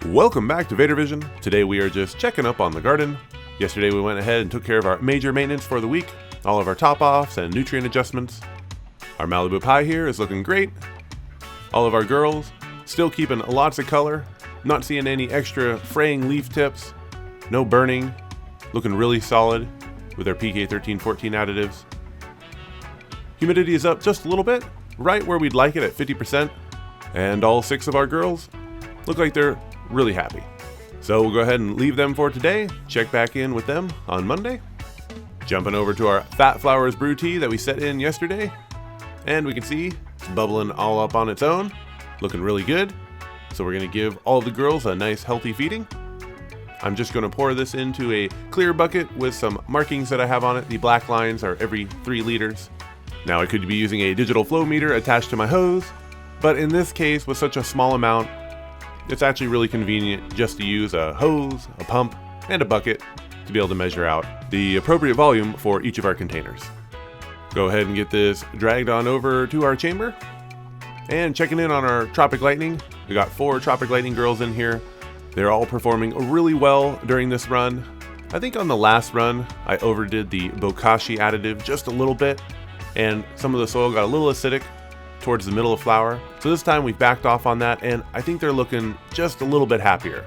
Welcome back to VaderVision. Today we are just checking up on the garden. Yesterday we went ahead and took care of our major maintenance for the week, all of our top-offs and nutrient adjustments. Our Malibu pie here is looking great. All of our girls still keeping lots of color, not seeing any extra fraying leaf tips, no burning, looking really solid with our PK13-14 additives. Humidity is up just a little bit, right where we'd like it at 50%, and all 6 of our girls look like they're really happy. So we'll go ahead and leave them for today, check back in with them on Monday. Jumping over to our Fat Flowers brew tea that we set in yesterday, and we can see it's bubbling all up on its own, looking really good. So we're gonna give all the girls a nice healthy feeding. I'm just gonna pour this into a clear bucket with some markings that I have on it. The black lines are every 3 liters. Now I could be using a digital flow meter attached to my hose, but in this case with such a small amount, it's actually really convenient just to use a hose, a pump, and a bucket to be able to measure out the appropriate volume for each of our containers. Go ahead and get this dragged on over to our chamber. And checking in on our Tropic Lightning. We got 4 Tropic Lightning girls in here. They're all performing really well during this run. I think on the last run, I overdid the bokashi additive just a little bit, and some of the soil got a little acidic towards the middle of flower. So this time we've backed off on that, and I think they're looking just a little bit happier.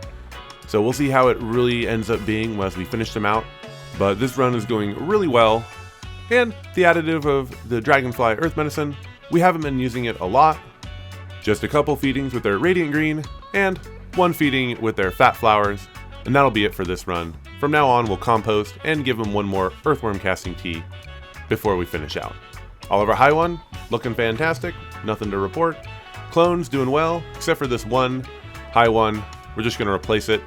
So we'll see how it really ends up being as we finish them out. But this run is going really well. And the additive of the Dragonfly Earth Medicine, we haven't been using it a lot. Just a couple feedings with their Radiant Green, and 1 feeding with their Fat Flowers, and that'll be it for this run. From now on, we'll compost and give them 1 more earthworm casting tea before we finish out. All of our high one, looking fantastic, nothing to report. Clones doing well, except for this one high one. We're just gonna replace it.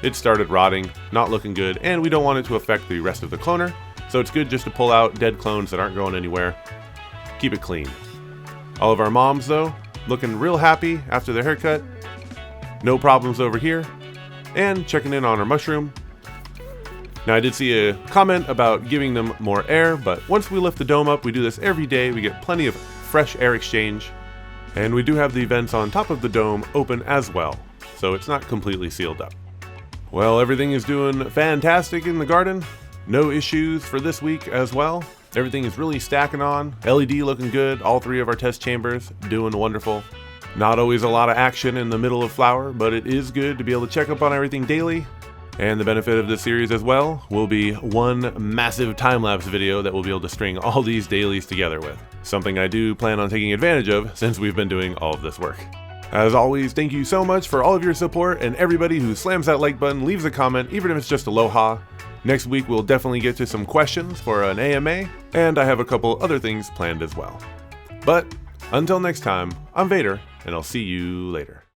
It started rotting, not looking good, and we don't want it to affect the rest of the cloner, so it's good just to pull out dead clones that aren't going anywhere. Keep it clean. All of our moms though, looking real happy after their haircut. No problems over here. And checking in on our mushroom. Now I did see a comment about giving them more air, but once we lift the dome up, we do this every day, we get plenty of fresh air exchange. And we do have the vents on top of the dome open as well, so it's not completely sealed up. Well, everything is doing fantastic in the garden. No issues for this week as well. Everything is really stacking on. LED looking good, all 3 of our test chambers doing wonderful. Not always a lot of action in the middle of flower, but it is good to be able to check up on everything daily. And the benefit of this series as well will be 1 massive time-lapse video that we'll be able to string all these dailies together with. Something I do plan on taking advantage of since we've been doing all of this work. As always, thank you so much for all of your support and everybody who slams that like button, leaves a comment, even if it's just aloha. Next week we'll definitely get to some questions for an AMA, and I have a couple other things planned as well. But until next time, I'm Vader, and I'll see you later.